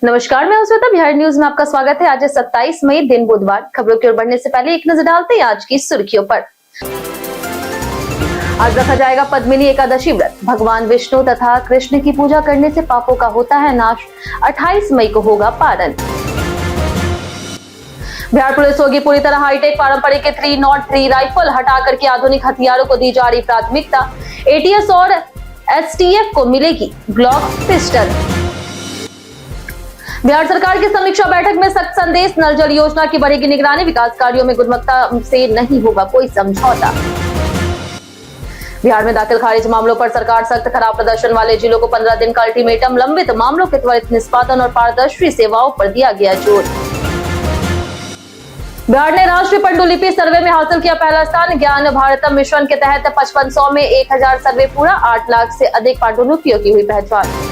नमस्कार, मैं श्वेता। बिहार न्यूज में आपका स्वागत है। आज 27 मई दिन बुधवार। खबरों की ओर बढ़ने से पहले एक नजर डालते हैं आज की सुर्खियों पर। आज रखा जाएगा पद्मिनी एकादशी व्रत। भगवान विष्णु तथा कृष्ण की पूजा करने से पापों का होता है नाश। 28 मई को होगा पारण। बिहार पुलिस होगी पूरी तरह हाईटेक। पारंपरिक 303 राइफल हटा करके आधुनिक हथियारों को दी जा रही प्राथमिकता। एटीएस और एसटीएफ को मिलेगी ग्लॉक पिस्टल। बिहार सरकार की समीक्षा बैठक में सख्त संदेश। नल जल योजना की बढ़ेगी निगरानी। विकास कार्यों में गुणवत्ता से नहीं होगा कोई समझौता। बिहार में दाखिल खारिज मामलों पर सरकार सख्त। खराब प्रदर्शन वाले जिलों को 15 दिन का अल्टीमेटम। लंबित मामलों के त्वरित निष्पादन और पारदर्शी सेवाओं पर दिया गया जोर। बिहार ने राष्ट्रीय पांडुलिपि सर्वे में हासिल किया पहला स्थान। ज्ञान भारतम मिशन के तहत 5500 में 1000 सर्वे पूरा। 8 लाख से अधिक पांडुलिपियों की हुई पहचान।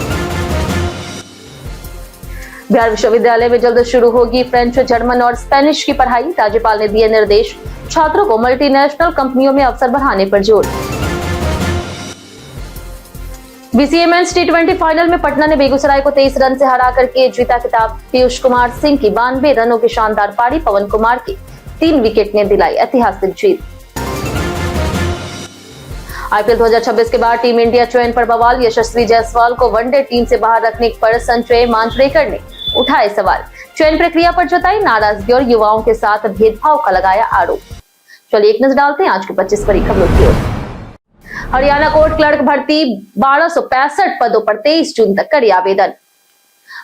बिहार विश्वविद्यालय में जल्द शुरू होगी फ्रेंच, जर्मन और स्पेनिश की पढ़ाई। राज्यपाल ने दिए निर्देश। छात्रों को मल्टीनेशनल कंपनियों में अवसर बढ़ाने पर जोर। बीसीए मेंस T20 फाइनल में पटना ने बेगूसराय को 23 रन से हरा करके जीता खिताब। पीयूष कुमार सिंह की 92 रनों की शानदार पारी। पवन कुमार की 3 विकेट ने दिलाई ऐतिहासिक जीत। आईपीएल 2026 के बाद टीम इंडिया चयन पर बवाल। यशस्वी जायसवाल को वनडे टीम से बाहर रखने पर संजय मांजरेकर ने उठाए सवाल। चयन प्रक्रिया पर जताई नाराजगी और युवाओं के साथ भेदभाव का लगाया आरोप। चलिए एक नजर डालते हैं आज की 25 बड़ी खबरों की ओर। हरियाणा कोर्ट क्लर्क भर्ती 1265 पदों पर 23 जून तक करें आवेदन।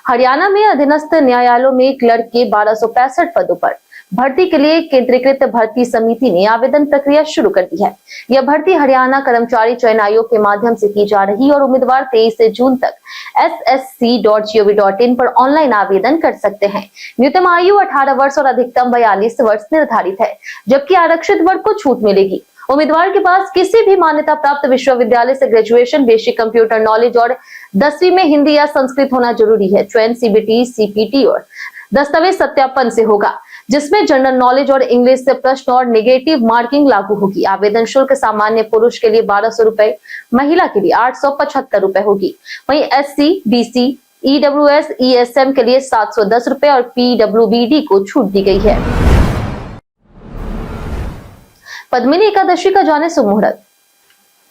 हरियाणा में अधीनस्थ न्यायालयों में क्लर्क के 1265 पदों पर भर्ती के लिए केंद्रीकृत भर्ती समिति ने आवेदन प्रक्रिया शुरू कर दी है। यह भर्ती हरियाणा कर्मचारी चयन आयोग के माध्यम से की जा रही है और उम्मीदवार 23 जून तक ssc.gov.in पर ऑनलाइन आवेदन कर सकते हैं। न्यूनतम आयु 18 वर्ष और अधिकतम 42 वर्ष निर्धारित है, जबकि आरक्षित वर्ग को छूट मिलेगी। उम्मीदवार के पास किसी भी मान्यता प्राप्त विश्वविद्यालय से ग्रेजुएशन, बेसिक कंप्यूटर नॉलेज और 10वीं में हिंदी या संस्कृत होना जरूरी है। चयन सीबीटी, सीपीटी और दस्तावेज सत्यापन से होगा, जिसमें जनरल नॉलेज और इंग्लिश से प्रश्न और नेगेटिव मार्किंग लागू होगी। आवेदन शुल्क सामान्य पुरुष के लिए 1200 रुपए, महिला के लिए 875 रुपए होगी। वहीं एससी, बीसी, ईडब्ल्यूएस, ईएसएम के लिए 710 रुपए और पीडब्ल्यूबीडी को छूट दी गई है। पद्मिनी एकादशी का जाने शुभ मुहूर्त।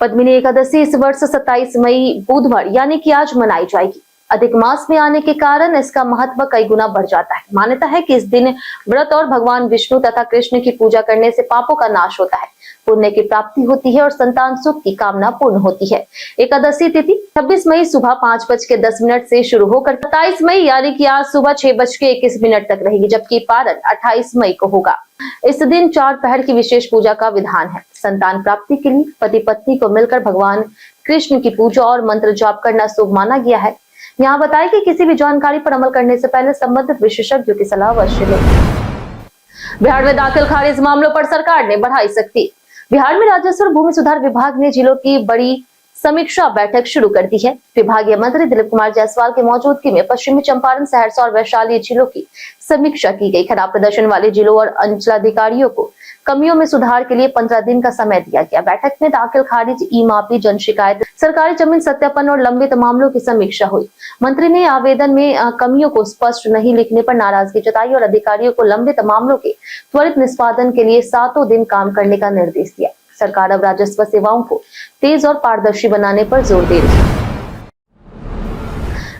पद्मिनी एकादशी इस वर्ष 27 मई बुधवार यानी कि आज मनाई जाएगी। अधिक मास में आने के कारण इसका महत्व कई गुना बढ़ जाता है। मान्यता है कि इस दिन व्रत और भगवान विष्णु तथा कृष्ण की पूजा करने से पापों का नाश होता है, पुण्य की प्राप्ति होती है और संतान सुख की कामना पूर्ण होती है। एकादशी तिथि 26 मई सुबह 5:10 से शुरू होकर 27 मई यानी कि आज सुबह 6:21 तक रहेगी, जबकि पारण 28 मई को होगा। इस दिन 4 पहर की विशेष पूजा का विधान है। संतान प्राप्ति के लिए पति पत्नी को मिलकर भगवान कृष्ण की पूजा और मंत्र जाप करना शुभ माना गया है। यहाँ बताया कि किसी भी जानकारी पर अमल करने से पहले संबंधित विशेषज्ञों की सलाह अवश्य लें। बिहार में दाखिल खारिज मामलों पर सरकार ने बढ़ाई सख्ती। बिहार में राजस्व और भूमि सुधार विभाग ने जिलों की बड़ी समीक्षा बैठक शुरू कर दी है। विभागीय मंत्री दिलीप कुमार जायसवाल की मौजूदगी में पश्चिमी चंपारण, सहरसा और वैशाली जिलों की समीक्षा की गई। खराब प्रदर्शन वाले जिलों और अंचलाधिकारियों को कमियों में सुधार के लिए 15 दिन का समय दिया गया। बैठक में दाखिल खारिज, ई मापी, जन शिकायत, सरकारी जमीन सत्यापन और लंबित मामलों की समीक्षा हुई। मंत्री ने आवेदन में कमियों को स्पष्ट नहीं लिखने पर नाराजगी जताई और अधिकारियों को लंबित मामलों के त्वरित निष्पादन के लिए 7 दिन काम करने का निर्देश दिया। सरकार अब राजस्व सेवाओं को तेज और पारदर्शी बनाने पर जोर दे रही है।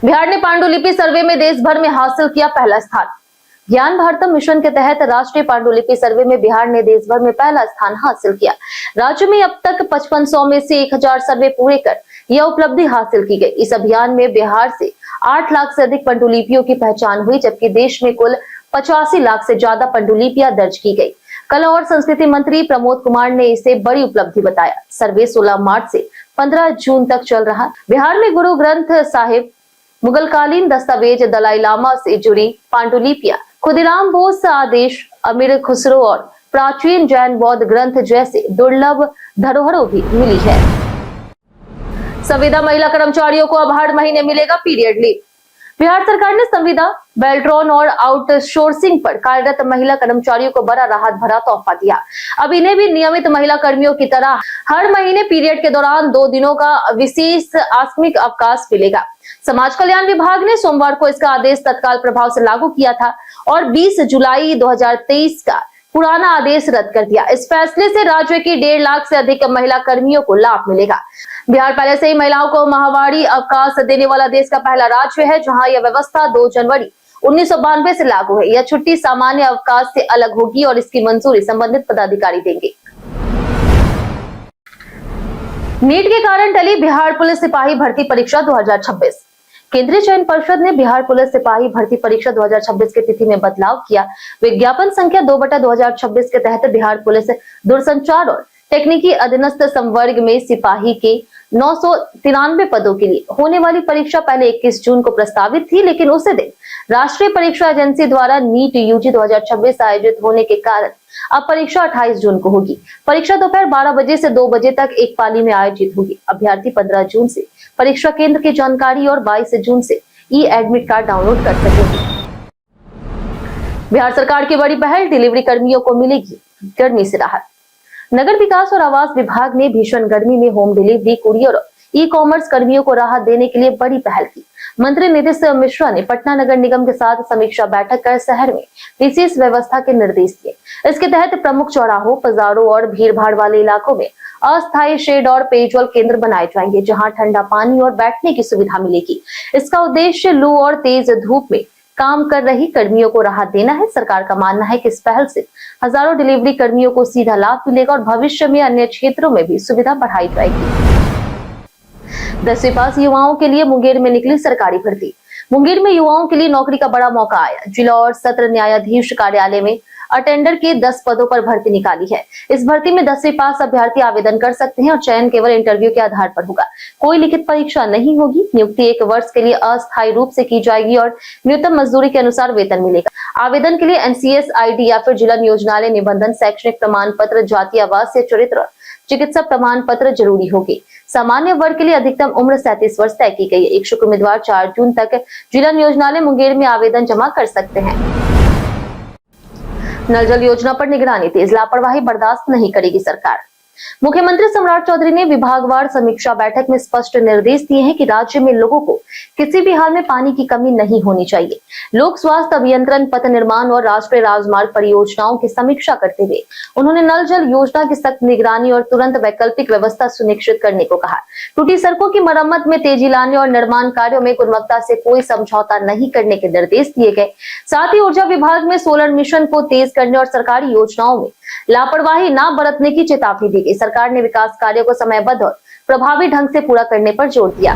बिहार ने पांडुलिपि सर्वे में देश भर में हासिल किया पहला स्थान। ज्ञान भारतम मिशन के तहत राष्ट्रीय पांडुलिपि सर्वे में बिहार ने देश भर में पहला स्थान हासिल किया। राज्य में अब तक 5500 में से 1000 सर्वे पूरे कर यह उपलब्धि हासिल की गई। इस अभियान में बिहार से 8 लाख से अधिक पांडुलिपियों की पहचान हुई, जबकि देश में कुल 85 लाख से ज्यादा पांडुलिपियां दर्ज की गई। कला और संस्कृति मंत्री प्रमोद कुमार ने इसे बड़ी उपलब्धि बताया। सर्वे 16 मार्च से 15 जून तक चल रहा। बिहार में गुरु ग्रंथ साहिब, मुगलकालीन दस्तावेज, दलाई लामा से जुड़ी पांडुलिपियां, खुदीराम बोस आदेश, अमीर खुसरो और प्राचीन जैन बौद्ध ग्रंथ जैसे दुर्लभ धरोहरों भी मिली है। संविदा महिला कर्मचारियों को अब हर महीने मिलेगा पीरियड लीव। बिहार सरकार ने संविदा, बेल्ट्रॉन और आउटसोर्सिंग पर कार्यरत महिला कर्मचारियों को बड़ा राहत भरा तोहफा दिया। अब इन्हें भी नियमित महिला कर्मियों की तरह हर महीने पीरियड के दौरान 2 दिनों का विशेष आकस्मिक अवकाश मिलेगा। समाज कल्याण विभाग ने सोमवार को इसका आदेश तत्काल प्रभाव से लागू किया था और 20 जुलाई 2023 का पुराना आदेश रद्द कर दिया। इस फैसले से राज्य की 1.5 लाख से अधिक महिला कर्मियों को लाभ मिलेगा। बिहार पहले से ही महिलाओं को माहवारी अवकाश देने वाला देश का पहला राज्य है, जहां यह व्यवस्था 2 जनवरी 1992 से लागू है। यह छुट्टी सामान्य अवकाश से अलग होगी और इसकी मंजूरी संबंधित पदाधिकारी देंगे। नीट के कारण टली बिहार पुलिस सिपाही भर्ती परीक्षा 2026। केंद्रीय चयन परिषद ने बिहार पुलिस सिपाही भर्ती परीक्षा 2026 की तिथि में बदलाव किया। विज्ञापन संख्या 2/2026 के तहत बिहार पुलिस दूरसंचार और तकनीकी अधीनस्थ संवर्ग में सिपाही के 993 पदों के लिए होने वाली परीक्षा पहले 21 जून को प्रस्तावित थी, लेकिन उसी दिन राष्ट्रीय परीक्षा एजेंसी द्वारा नीट यूजी 2026 आयोजित होने के कारण अब परीक्षा 28 जून को होगी। परीक्षा दोपहर 12 बजे से 2 बजे तक एक पाली में आयोजित होगी। अभ्यर्थी 15 जून से परीक्षा केंद्र की जानकारी और 22 जून से ई एडमिट कार्ड डाउनलोड कर सकेंगे। बिहार सरकार की बड़ी पहल, डिलीवरी कर्मियों को मिलेगी गर्मी से राहत। नगर विकास और आवास विभाग ने भीषण गर्मी में होम डिलीवरी, कुरियर और ई कॉमर्स कर्मियों को राहत देने के लिए बड़ी पहल की। मंत्री नीतीश मिश्रा ने पटना नगर निगम के साथ समीक्षा बैठक कर शहर में विशेष व्यवस्था के निर्देश दिए। इसके तहत प्रमुख चौराहों, बाजारों और भीड़ भाड़ वाले इलाकों में अस्थायी शेड और पेयजल केंद्र बनाए जाएंगे, जहां ठंडा पानी और बैठने की सुविधा मिलेगी। इसका उद्देश्य लू और तेज धूप में काम कर रही कर्मियों को राहत देना है। सरकार का मानना है कि इस पहल से हजारों डिलीवरी कर्मियों को सीधा लाभ मिलेगा और भविष्य में अन्य क्षेत्रों में भी सुविधा बढ़ाई जाएगी। 10वीं पास युवाओं के लिए मुंगेर में निकली सरकारी भर्ती। मुंगेर में युवाओं के लिए नौकरी का बड़ा मौका आया। जिला और सत्र न्यायाधीश कार्यालय में अटेंडर के 10 पदों पर भर्ती निकाली है। इस भर्ती में 10वीं पास अभ्यर्थी आवेदन कर सकते हैं और चयन केवल इंटरव्यू के आधार पर होगा। कोई लिखित परीक्षा नहीं होगी। नियुक्ति 1 वर्ष के लिए अस्थायी रूप से की जाएगी और न्यूनतम मजदूरी के अनुसार वेतन मिलेगा। आवेदन के लिए एनसीएस आईडी या फिर जिला नियोजनालय निबंधन, शैक्षणिक प्रमाण पत्र, जाति आवासीय चरित्र, चिकित्सा प्रमाण पत्र जरूरी होगी। सामान्य वर्ग के लिए अधिकतम उम्र 37 वर्ष तय की गई है। इच्छुक उम्मीदवार 4 जून तक जिला नियोजनालय मुंगेर में आवेदन जमा कर सकते हैं। नल जल योजना पर निगरानी तेज, लापरवाही बर्दाश्त नहीं करेगी सरकार। मुख्यमंत्री सम्राट चौधरी ने विभागवार समीक्षा बैठक में स्पष्ट निर्देश दिए हैं कि राज्य में लोगों को किसी भी हाल में पानी की कमी नहीं होनी चाहिए। लोक स्वास्थ्य अभियंत्रण, पथ निर्माण और राष्ट्रीय राजमार्ग परियोजनाओं की समीक्षा करते हुए उन्होंने नल जल योजना की सख्त निगरानी और तुरंत वैकल्पिक व्यवस्था सुनिश्चित करने को कहा। टूटी सड़कों की मरम्मत में तेजी लाने और निर्माण कार्यों में गुणवत्ता से कोई समझौता नहीं करने के निर्देश दिए गए। साथ ही ऊर्जा विभाग में सोलर मिशन को तेज करने और सरकारी योजनाओं में लापरवाही न बरतने की चेतावनी दी गई। सरकार ने विकास कार्यों को समयबद्ध और प्रभावी ढंग से पूरा करने पर जोर दिया।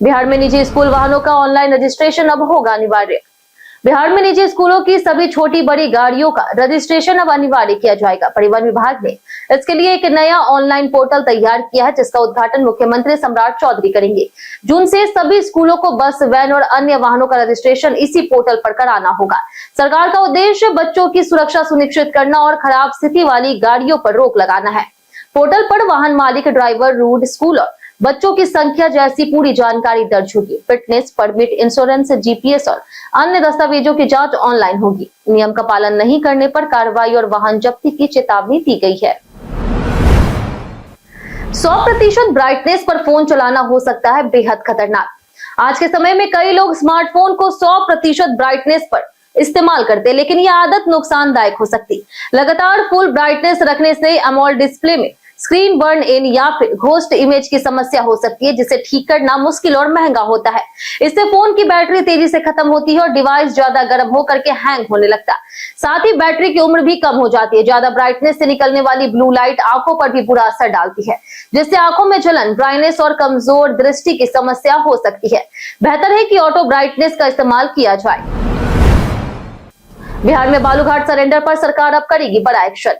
बिहार में निजी स्कूल वाहनों का ऑनलाइन रजिस्ट्रेशन अब होगा अनिवार्य। बिहार में निजी स्कूलों की सभी छोटी बड़ी गाड़ियों का रजिस्ट्रेशन अब अनिवार्य किया जाएगा। परिवहन विभाग ने इसके लिए एक नया ऑनलाइन पोर्टल तैयार किया है, जिसका उद्घाटन मुख्यमंत्री सम्राट चौधरी करेंगे। जून से सभी स्कूलों को बस, वैन और अन्य वाहनों का रजिस्ट्रेशन इसी पोर्टल पर कराना होगा। सरकार का उद्देश्य बच्चों की सुरक्षा सुनिश्चित करना और खराब स्थिति वाली गाड़ियों पर रोक लगाना है। पोर्टल पर वाहन मालिक, ड्राइवर, रूट, स्कूल और बच्चों की संख्या जैसी पूरी जानकारी दर्ज होगी। फिटनेस, परमिट, इंश्योरेंस, जीपीएस और अन्य दस्तावेजों की जांच ऑनलाइन होगी। नियम का पालन नहीं करने पर कार्रवाई और वाहन जब्ती की चेतावनी दी गई है। 100% ब्राइटनेस पर फोन चलाना हो सकता है बेहद खतरनाक। आज के समय में कई लोग स्मार्टफोन को 100% ब्राइटनेस पर इस्तेमाल करते हैं, लेकिन यह आदत नुकसानदायक हो सकती है। लगातार फुल ब्राइटनेस रखने से एमोलेड डिस्प्ले में स्क्रीन बर्न इन या फिर घोस्ट इमेज की समस्या हो सकती है, जिसे ठीक करना मुश्किल और महंगा होता है। इससे फोन की बैटरी तेजी से खत्म होती है और डिवाइस ज्यादा गर्म होकर के हैंग होने लगता है। साथ ही बैटरी की उम्र भी कम हो जाती है। ज्यादा ब्राइटनेस से निकलने वाली ब्लू लाइट आंखों पर भी बुरा असर डालती है, जिससे आंखों में जलन, ड्राइनेस और कमजोर दृष्टि की समस्या हो सकती है। बेहतर है कि ऑटो ब्राइटनेस का इस्तेमाल किया जाए। बिहार में बालूघाट सरेंडर पर सरकार अब करेगी बड़ा एक्शन।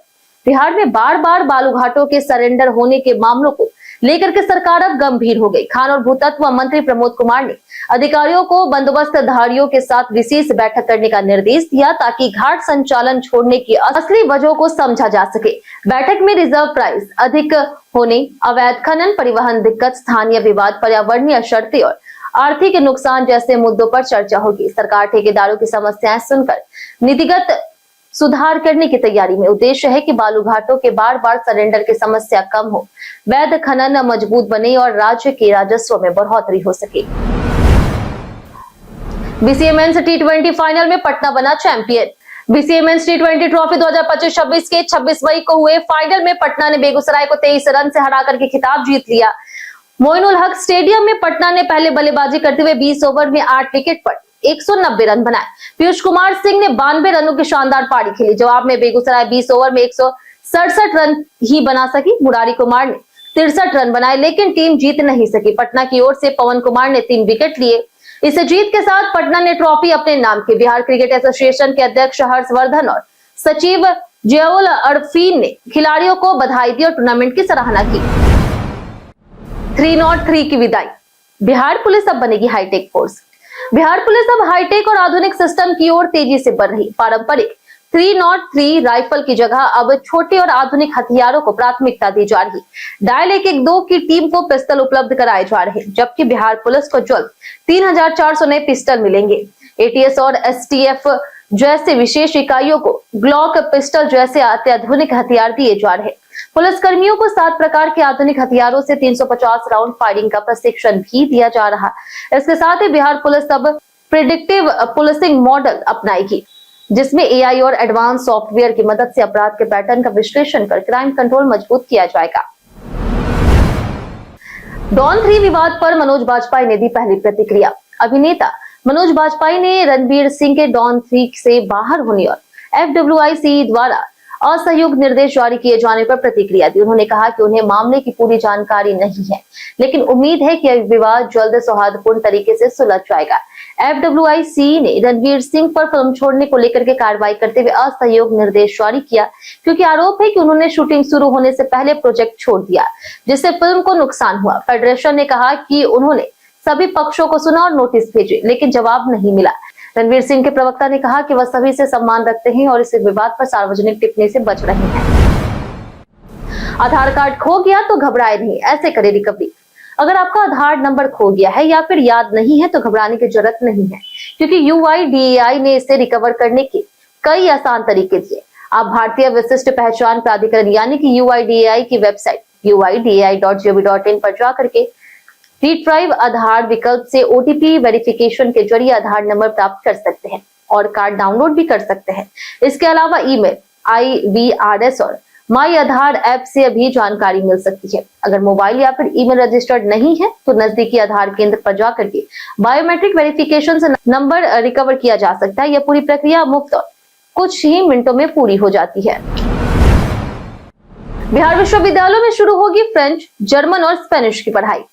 बिहार में बार बार बालूघाटों के सरेंडर होने के मामलों को लेकर के सरकार अब गंभीर हो गई। खान और भूतत्व मंत्री प्रमोद कुमार ने अधिकारियों को बंदोबस्तधारियों के साथ विशेष बैठक करने का निर्देश दिया, ताकि घाट संचालन छोड़ने की असली वजहों को समझा जा सके। बैठक में रिजर्व प्राइस अधिक होने, अवैध खनन, परिवहन दिक्कत, स्थानीय विवाद, पर्यावरणीय शर्तें और आर्थिक नुकसान जैसे मुद्दों पर चर्चा होगी। सरकार ठेकेदारों की समस्याएं सुनकर नीतिगत सुधार करने की तैयारी में। उद्देश्य है कि बालू घाटों के बार बार सरेंडर की समस्या कम हो, वैध खनन मजबूत बने और राज्य के राजस्व में बढ़ोतरी हो सके। बीसीए मेंस टी20 फाइनल में पटना बना चैंपियन। बीसीए मेंस टी20 ट्रॉफी 2025-26 के 26 मई को हुए फाइनल में पटना ने बेगूसराय को 23 रन से हराकर के खिताब जीत लिया। मोइनुल हक स्टेडियम में पटना ने पहले बल्लेबाजी करते हुए 20 ओवर में 8 विकेट पर 190 रन बनाए। पीयूष कुमार सिंह ने 92 रनों की शानदार पारी खेली। जवाब में बेगूसराय 20 ओवर में 167 रन ही बना सकी। मुरारी कुमार ने 63 रन बनाए, लेकिन टीम जीत नहीं सकी। पटना की ओर से पवन कुमार ने 3 विकेट लिए। इस जीत के साथ पटना ने ट्रॉफी अपने नाम की। बिहार क्रिकेट एसोसिएशन के अध्यक्ष हर्षवर्धन और सचिव जयोल अरफीन ने खिलाड़ियों को बधाई दी और टूर्नामेंट की सराहना की। 303 की विदाई। बिहार पुलिस अब बनेगी हाईटेक फोर्स। बिहार पुलिस अब हाईटेक और आधुनिक सिस्टम की ओर तेजी से बढ़ रही। पारंपरिक 303 राइफल की जगह अब छोटे और आधुनिक हथियारों को प्राथमिकता दी जा रही। डायल 112 की टीम को पिस्टल उपलब्ध कराए जा रहे, जबकि बिहार पुलिस को जल्द 3400 नए पिस्टल मिलेंगे। एटीएस और एसटीएफ जैसे विशेष इकाइयों को ग्लॉक पिस्टल जैसे अत्याधुनिक हथियार दिए जा रहे। पुलिस कर्मियों को 7 प्रकार के आधुनिक हथियारों से 350 राउंड फायरिंग का प्रशिक्षण भी दिया जा रहा। इसके साथ ही बिहार पुलिस अब प्रिडिक्टिव पुलिसिंग मॉडल अपनाएगी, जिसमें एआई और एडवांस सॉफ्टवेयर की मदद से अपराध के पैटर्न का विश्लेषण कर क्राइम कंट्रोल मजबूत किया जाएगा। डॉन 3 विवाद पर मनोज बाजपेयी ने दी पहली प्रतिक्रिया। अभिनेता मनोज बाजपेयी ने रणवीर सिंह के डॉन 3 से बाहर होने और FWIC द्वारा असहयोग निर्देश जारी किए जाने पर प्रतिक्रिया दी। उन्होंने कहा कि उन्हें मामले की पूरी जानकारी नहीं है, लेकिन उम्मीद है कि विवाद जल्द सौहार्दपूर्ण तरीके से सुलझ जाएगा। FWIC ने रणवीर सिंह पर फिल्म छोड़ने को लेकर के कार्रवाई करते हुए असहयोग निर्देश जारी किया, क्योंकि आरोप है कि उन्होंने शूटिंग शुरू होने से पहले प्रोजेक्ट छोड़ दिया, जिससे फिल्म को नुकसान हुआ। फेडरेशन ने कहा कि उन्होंने सभी पक्षों को सुना और नोटिस भेजे, लेकिन जवाब नहीं मिला। रणवीर सिंह के प्रवक्ता ने कहा कि वह सभी से सम्मान रखते हैं और इस विवाद पर सार्वजनिक टिप्पणी से बच रहे हैं। आधार कार्ड खो गया तो घबराए नहीं, ऐसे करे रिकवरी। अगर आपका आधार नंबर खो गया है या फिर याद नहीं है तो घबराने की जरूरत नहीं है, क्योंकि UIDAI ने इसे रिकवर करने के कई आसान तरीके दिए। आप भारतीय विशिष्ट पहचान प्राधिकरण यानी कि UIDAI की वेबसाइट uidai.gov.in पर जाकर के रिट्राइव आधार विकल्प से OTP वेरिफिकेशन के जरिए आधार नंबर प्राप्त कर सकते हैं और कार्ड डाउनलोड भी कर सकते हैं। इसके अलावा ईमेल, IVRS और माई आधार ऐप से भी जानकारी मिल सकती है। अगर मोबाइल या फिर ईमेल रजिस्टर्ड नहीं है तो नजदीकी आधार केंद्र पर जाकर के बायोमेट्रिक वेरिफिकेशन से नंबर रिकवर किया जा सकता है। यह पूरी प्रक्रिया मुफ्त और कुछ ही मिनटों में पूरी हो जाती है। बिहार विश्वविद्यालयों में शुरू होगी फ्रेंच, जर्मन और स्पेनिश की पढ़ाई।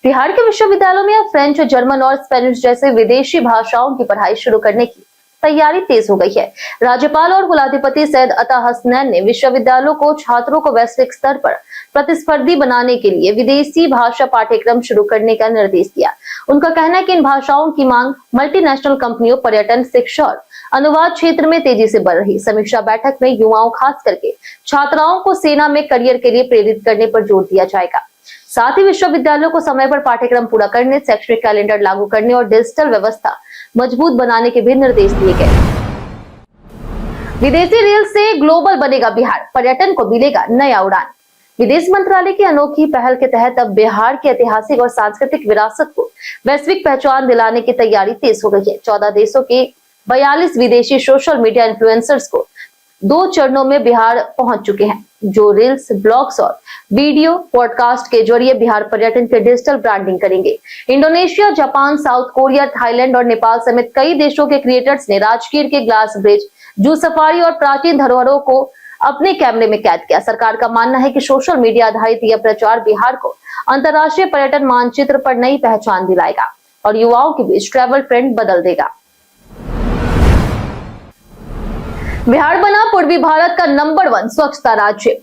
बिहार के विश्वविद्यालयों में अब फ्रेंच, जर्मन और स्पेनिश जैसे विदेशी भाषाओं की पढ़ाई शुरू करने की तैयारी तेज हो गई है। राज्यपाल और कुलाधिपति सैयद अता हसनैन ने विश्वविद्यालयों को छात्रों को वैश्विक स्तर पर प्रतिस्पर्धी बनाने के लिए विदेशी भाषा पाठ्यक्रम शुरू करने का निर्देश दिया। उनका कहना है कि इन भाषाओं की मांग मल्टीनेशनल कंपनियों, पर्यटन, शिक्षा और अनुवाद क्षेत्र में तेजी से बढ़ रही। समीक्षा बैठक में युवाओं, खास करके छात्राओं को सेना में करियर के लिए प्रेरित करने पर जोर दिया जाएगा। साथ ही विश्वविद्यालयों को समय पर पाठ्यक्रम पूरा करने, शैक्षणिक कैलेंडर लागू करने और डिजिटल व्यवस्था मजबूत बनाने के भी निर्देश दिए गए। विदेशी रेल से ग्लोबल बनेगा बिहार, पर्यटन को मिलेगा नया उड़ान। विदेश मंत्रालय की अनोखी पहल के तहत अब बिहार की ऐतिहासिक और सांस्कृतिक विरासत को वैश्विक पहचान दिलाने की तैयारी तेज हो गई है। 14 देशों के 42 विदेशी सोशल मीडिया इन्फ्लुएंसर्स को 2 चरणों में बिहार पहुंच चुके हैं, जो रील्स, ब्लॉग्स और वीडियो पॉडकास्ट के जरिए बिहार पर्यटन के डिजिटल ब्रांडिंग करेंगे। Indonesia, Japan, south Korea, Thailand और नेपाल समेत कई देशों के क्रिएटर्स ने राजगीर के ग्लास ब्रिज, जू सफारी और प्राचीन धरोहरों को अपने कैमरे में कैद किया। सरकार का मानना है कि सोशल मीडिया आधारित यह प्रचार बिहार को अंतर्राष्ट्रीय पर्यटन मानचित्र पर नई पहचान दिलाएगा और युवाओं के बीच ट्रैवल ट्रेंड बदल देगा। बिहार बना पूर्वी भारत का नंबर 1 स्वच्छता राज्य।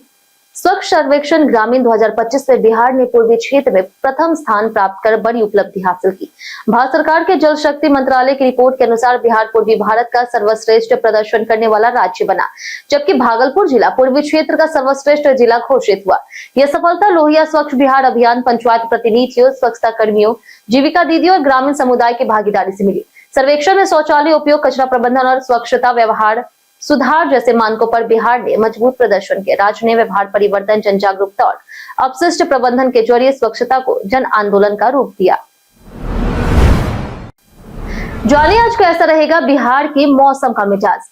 स्वच्छ सर्वेक्षण ग्रामीण 2025 में बिहार ने पूर्वी क्षेत्र में प्रथम स्थान प्राप्त कर बड़ी उपलब्धि हासिल की। भारत सरकार के जल शक्ति मंत्रालय की रिपोर्ट के अनुसार बिहार पूर्वी भारत का सर्वश्रेष्ठ प्रदर्शन करने वाला राज्य बना, जबकि भागलपुर जिला पूर्वी क्षेत्र का सर्वश्रेष्ठ जिला घोषित हुआ। यह सफलता लोहिया स्वच्छ बिहार अभियान, पंचायत प्रतिनिधियों, स्वच्छता कर्मियों, जीविका दीदियों और ग्रामीण समुदाय की भागीदारी से मिली। सर्वेक्षण में शौचालय उपयोग, कचरा प्रबंधन और स्वच्छता व्यवहार सुधार जैसे मानकों पर बिहार ने मजबूत प्रदर्शन किया। राज्य ने व्यवहार परिवर्तन, जन जागरूकता और अपशिष्ट प्रबंधन के जरिए स्वच्छता को जन आंदोलन का रूप दिया। जानिए आज कैसा रहेगा बिहार की मौसम का मिजाज।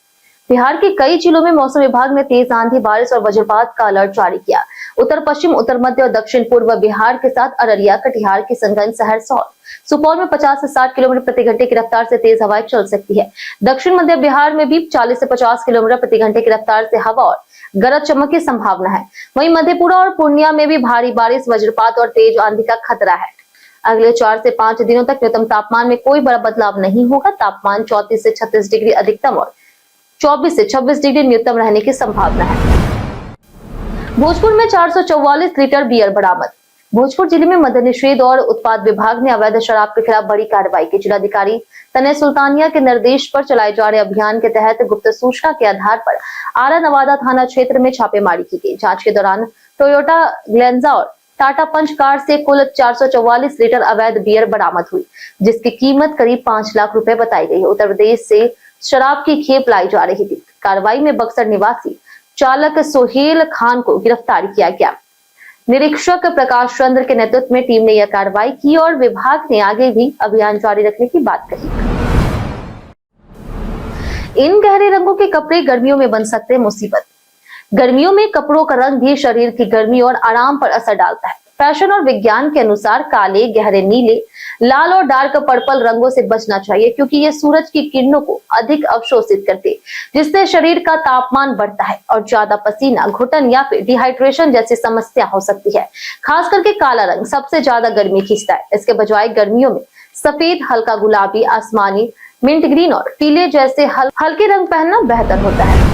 बिहार के कई जिलों में मौसम विभाग ने तेज आंधी, बारिश और वज्रपात का अलर्ट जारी किया। उत्तर पश्चिम, उत्तर मध्य और दक्षिण पूर्व बिहार के साथ अररिया, कटिहार, किशनगंज, सहरसा, सुपौल में 50 से 60 किलोमीटर प्रति घंटे की रफ्तार से तेज हवाएं चल सकती है। दक्षिण मध्य बिहार में भी 40 से 50 किलोमीटर प्रति घंटे की रफ्तार से हवा और गरज चमक की संभावना है। वहीं मधेपुरा और पूर्णिया में भी भारी बारिश, वज्रपात और तेज आंधी का खतरा है। अगले 4 से 5 दिनों तक न्यूनतम तापमान में कोई बड़ा बदलाव नहीं होगा। तापमान 34 से 36 डिग्री अधिकतम और 24 से 26 डिग्री न्यूनतम रहने की संभावना है। भोजपुर में 444 लीटर बियर बरामद। भोजपुर जिले में मद्य निषेध और उत्पाद विभाग ने अवैध शराब के खिलाफ बड़ी कार्रवाई की। जिलाधिकारी तने सुल्तानिया के निर्देश पर चलाए जा रहे अभियान के तहत गुप्त सूचना के आधार पर आरा नवादा थाना क्षेत्र में छापेमारी की गई। जांच के दौरान टोयोटा ग्लेंजा और टाटा पंच कार से कुल 444 लीटर अवैध बियर बरामद हुई, जिसकी कीमत करीब 5 लाख रुपए बताई गई है। उत्तर प्रदेश से शराब की खेप लाई जा रही थी। कार्रवाई में बक्सर निवासी चालक सोहेल खान को गिरफ्तार किया गया। निरीक्षक प्रकाश चंद्र के नेतृत्व में टीम ने यह कार्रवाई की और विभाग ने आगे भी अभियान जारी रखने की बात कही। इन गहरे रंगों के कपड़े गर्मियों में बन सकते हैं मुसीबत। गर्मियों में कपड़ों का रंग भी शरीर की गर्मी और आराम पर असर डालता है। फैशन और विज्ञान के अनुसार काले, गहरे नीले, लाल और डार्क पर्पल रंगों से बचना चाहिए, क्योंकि ये सूरज की किरणों को अधिक अवशोषित करते हैं, जिससे शरीर का तापमान बढ़ता है और ज्यादा पसीना, घुटन या फिर डिहाइड्रेशन जैसी समस्या हो सकती है। खास करके काला रंग सबसे ज्यादा गर्मी खींचता है। इसके बजाय गर्मियों में सफेद, हल्का गुलाबी, आसमानी, मिंट ग्रीन और पीले जैसे हल्के रंग पहनना बेहतर होता है।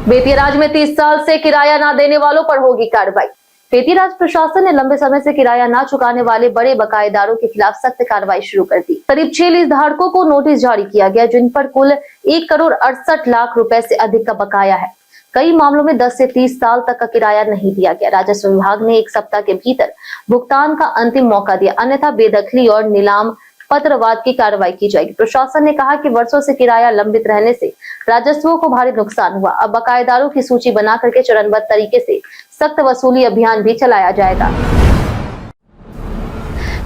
बेतिया राज्य में 30 साल से किराया न देने वालों पर होगी कार्रवाई। बेतिया राज्य प्रशासन ने लंबे समय से किराया न चुकाने वाले बड़े बकायेदारों के खिलाफ सख्त कार्रवाई शुरू कर दी। करीब 6 लीज धारकों को नोटिस जारी किया गया, जिन पर कुल 1 करोड़ 68 लाख रुपए से अधिक का बकाया है। कई मामलों में 10 से 30 साल तक का किराया नहीं दिया गया। राजस्व विभाग ने 1 सप्ताह के भीतर भुगतान का अंतिम मौका दिया, अन्यथा बेदखली और नीलाम पत्रवाद की कार्रवाई की जाएगी। प्रशासन ने कहा कि वर्षों से किराया लंबित रहने से राजस्व को भारी नुकसान हुआ। अब बकायेदारों की सूची बना करके चरणबद्ध तरीके से सख्त वसूली अभियान भी चलाया जाएगा।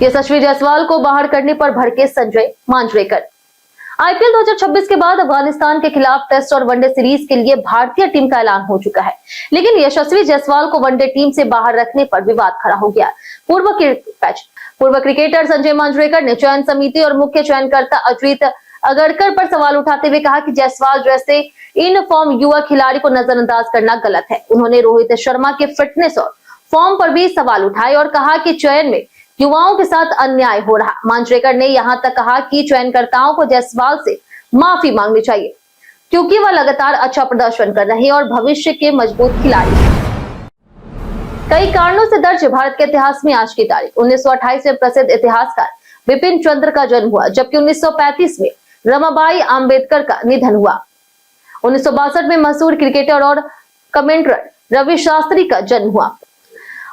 यशस्वी जायसवाल को बाहर करने पर भड़के संजय मांजरेकर। आईपीएल 2026 के बाद अफगानिस्तान के खिलाफ टेस्ट और वनडे सीरीज के लिए भारतीय टीम का ऐलान हो चुका है, लेकिन यशस्वी जायसवाल को वनडे टीम से बाहर रखने पर विवाद खड़ा हो गया। पूर्व क्रिकेटर संजय मांजरेकर ने चयन समिति और मुख्य चयनकर्ता अजीत अगरकर पर सवाल उठाते हुए कहा कि जायसवाल जैसे इन फॉर्म युवा खिलाड़ी को नजरअंदाज करना गलत है। उन्होंने रोहित शर्मा के फिटनेस और फॉर्म पर भी सवाल उठाए और कहा कि चयन में युवाओं के साथ अन्याय हो रहा। मांजरेकर ने यहां तक कहा कि चयनकर्ताओं को जायसवाल से माफी मांगनी चाहिए, क्योंकि वह लगातार अच्छा प्रदर्शन कर रहे हैं और भविष्य के मजबूत खिलाड़ी हैं। कई कारणों से दर्ज भारत के इतिहास में आज की तारीख 1928 में प्रसिद्ध इतिहासकार बिपिन चंद्र का जन्म हुआ, जबकि 1935 में रमाबाई आम्बेडकर का निधन हुआ। 1962 में मशहूर क्रिकेटर और कमेंटेटर रवि शास्त्री का जन्म हुआ।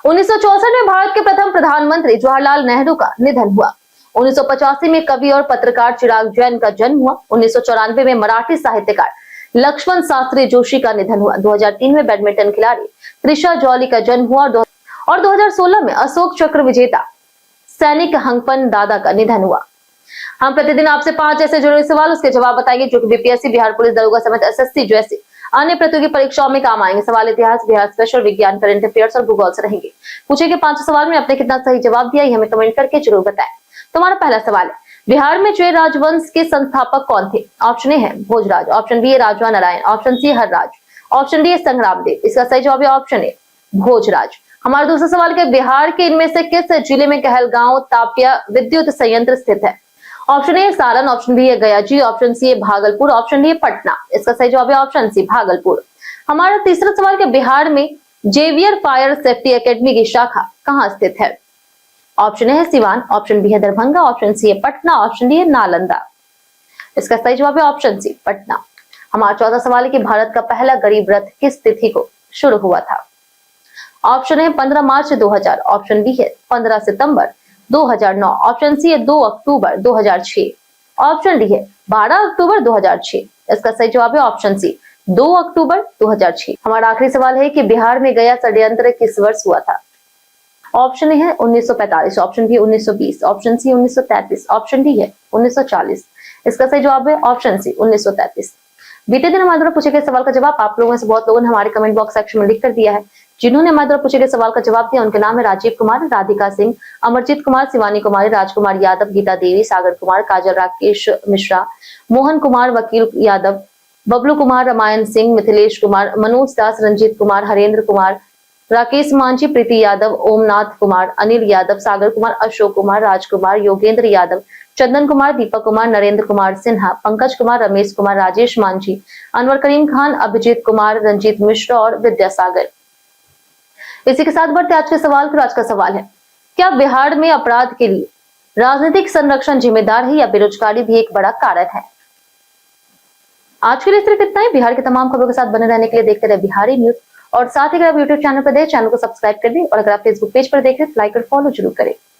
1964 में भारत के प्रथम प्रधानमंत्री जवाहरलाल नेहरू का निधन हुआ। 1985 में कवि और पत्रकार चिराग जैन का जन्म हुआ। 1994 में मराठी साहित्यकार लक्ष्मण शास्त्री जोशी का निधन हुआ। 2003 में बैडमिंटन खिलाड़ी त्रिशा जॉली का जन्म हुआ और 2016 में अशोक चक्र विजेता सैनिक हंगपन दादा का निधन हुआ। हम प्रतिदिन आपसे 5 ऐसे जरूरी सवाल उसके जवाब बताएंगे जो कि बीपीएससी, बिहार पुलिस दरोगा समेत एसएससी जैसे अन्य प्रतियोगी परीक्षाओं में काम आएंगे। सवाल इतिहास, बिहार स्पेशल, विज्ञान, करंट अफेयर्स और भूगोल से रहेंगे। पूछे गए 5 सवाल में आपने कितना सही जवाब दिया, हमें कमेंट करके जरूर बताएं। तुम्हारा पहला सवाल है, बिहार में चेर राजवंश के संस्थापक कौन थे? ऑप्शन ए है भोजराज, ऑप्शन बी है Raja Narayan, option C Harraj, option D है संग्रामदेव। इसका सही जवाब है ऑप्शन ए भोजराज। हमारा दूसरा सवाल है, बिहार के इनमें से किस जिले में कहलगांव तापिया विद्युत संयंत्र स्थित है? Option A Saran, option B है गया जी, ऑप्शन सी है भागलपुर, ऑप्शन डी है पटना। इसका सही जवाब है ऑप्शन सी भागलपुर। हमारा तीसरा सवाल है, बिहार में जेवियर फायर सेफ्टी एकेडमी की शाखा कहाँ स्थित है? ऑप्शन ए है सिवान, ऑप्शन बी है दरभंगा, ऑप्शन सी है पटना, ऑप्शन डी है नालंदा। इसका सही जवाब है ऑप्शन सी पटना। हमारा चौथा सवाल है कि भारत का पहला गरीब रथ किस तिथि को शुरू हुआ था? ऑप्शन है 15 मार्च 2000, ऑप्शन बी है 15 सितंबर 2009, ऑप्शन सी है 2 अक्टूबर 2006, ऑप्शन डी है 12 अक्टूबर 2006। इसका सही जवाब है ऑप्शन सी 2 अक्टूबर 2006। हमारा आखिरी सवाल है कि बिहार में गया षड्यंत्र किस वर्ष हुआ था? ऑप्शन ए है 1945, option B 1920, option C 1933, option D है 1940। इसका सही जवाब है ऑप्शन सी 1933। बीते दिन हमारे द्वारा पूछे गए सवाल का जवाब आप लोगों में से बहुत लोगों ने हमारे कमेंट बॉक्स सेक्शन में लिख कर दिया है। जिन्होंने हमारे द्वारा पूछे गए सवाल का जवाब दिया उनके नाम है राजीव कुमार, राधिका सिंह, अमरजीत कुमार, शिवानी कुमारी, राजकुमार यादव, गीता देवी, सागर कुमार, काजल राकेश मिश्रा, मोहन कुमार, वकील यादव, बबलू कुमार, रामायण सिंह, मिथिलेश कुमार, मनोज दास, रंजीत कुमार, हरेंद्र कुमार, राकेश मांझी, प्रीति यादव, ओमनाथ कुमार, अनिल यादव, सागर कुमार, अशोक कुमार, राजकुमार, योगेंद्र यादव, चंदन कुमार, दीपक कुमार, नरेंद्र कुमार सिन्हा, पंकज कुमार, रमेश कुमार, राजेश मांझी, अनवर करीम खान, अभिजीत कुमार, रंजीत मिश्रा और विद्यासागर। इसी के साथ बढ़ते आज के सवाल पर। आज का सवाल है, क्या बिहार में अपराध के लिए राजनीतिक संरक्षण जिम्मेदार है या बेरोजगारी भी एक बड़ा कारण है? आज के लिए सिर्फ इतना ही। बिहार के तमाम खबरों के साथ बने रहने के लिए देखते रहे बिहारी न्यूज और साथ ही अगर आप यूट्यूब चैनल पर देख चैनल को सब्सक्राइब कर दें और अगर आप फेसबुक पेज पर देख रहे हैं तो लाइक और फॉलो जरूर करें।